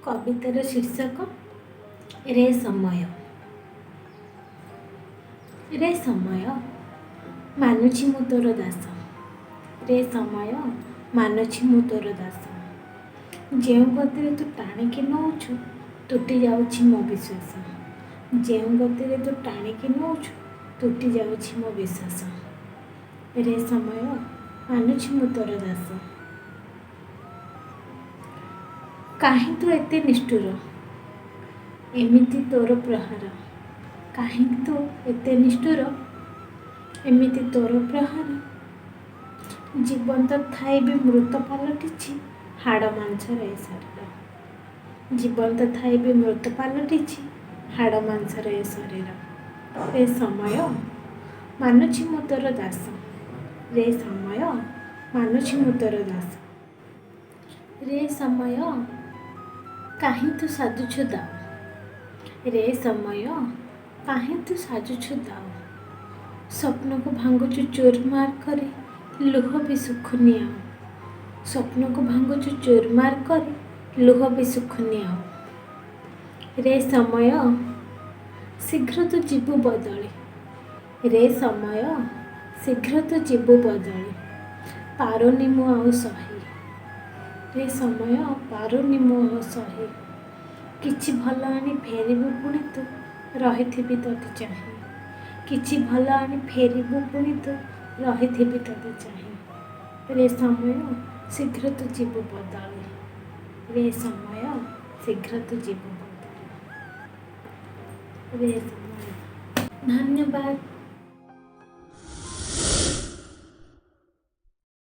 କବିତାର ଶୀର୍ଷକ ରେ ସମୟ। ରେ ସମୟ ମାନୁଛି ମୁଁ ତୋର ଦାସ। ରେ ସମୟ ମାନୁଛି ମୁଁ ତୋର ଦାସ। ଯେଉଁ ଗତିରେ ତୁ ଟାଣିକି ନଉଛୁ ତୁଟି ଯାଉଛି ମୋ ବିଶ୍ୱାସ। ଯେଉଁ ଗତିରେ ତୁ ଟାଣିକି ନଉଛୁ ତୁଟି ଯାଉଛି ମୋ ବିଶ୍ୱାସ। ରେ ସମୟ ମାନୁଛି ମୁଁ ତୋର ଦାସ। କାହିଁ ତୁ ଏତେ ନିଷ୍ଠୁର, ଏମିତି ତୋର ପ୍ରହାର। କାହିଁ ତୁ ଏତେ ନିଷ୍ଠୁର, ଏମିତି ତୋର ପ୍ରହାର। ଜୀବନ୍ତ ଥାଇ ବି ମୃତ ପାଲଟିଛି ହାଡ଼ ମାଂସର ଏ ଶରୀର। ଜୀବନ୍ତ ଥାଇ ବି ମୃତ ପାଲଟିଛି ହାଡ଼ ମାଂସର ଏ ଶରୀର। ରେ ସମୟ ମାନୁଛି ମୁଁ ତୋର ଦାସ। ରେ ସମୟ ମାନୁଛି ମୁଁ ତୋର ଦାସ। ରେ ସମୟ କାହିଁ ତୁ ସାଜୁଛୁ ଦାଅ। ରେ ସମୟ କାହିଁ ତୁ ସାଜୁଛୁ ଦାଅ। ସ୍ୱପ୍ନକୁ ଭାଙ୍ଗୁଛୁ ଚୁରମାର କରି ଲୁହ ବି ସୁଖୁନି ଆଉ। ସ୍ୱପ୍ନକୁ ଭାଙ୍ଗୁଛୁ ଚୁରମାର କରି ଲୁହ ବି ସୁଖୁନି ଆଉ। ରେ ସମୟ ଶୀଘ୍ର ତୁ ଯିବୁ ବଦଳି। ରେ ସମୟ ଶୀଘ୍ର ତୁ ଯିବୁ ବଦଳି। ପାରୁନି ମୁଁ ଆଉ ସହି। ରେ ସମୟ ପାରୁନି ମୁଁ ଆଉ ସହି। କିଛି ଭଲ ଆଣି ଫେରିବୁ ପୁଣି ତୁ, ରହିଥିବି ତୋତେ ଚାହିଁ। କିଛି ଭଲ ଆଣି ଫେରିବୁ ପୁଣି ତୁ, ରହିଥିବି ତୋତେ ଚାହିଁ। ରେ ସମୟ ଶୀଘ୍ର ତୁ ଯିବୁ ବଦଳି। ରେ ସମୟ ଶୀଘ୍ର ତୁ ଯିବୁ ବଦଳି। ରେ ସମୟ। ଧନ୍ୟବାଦ।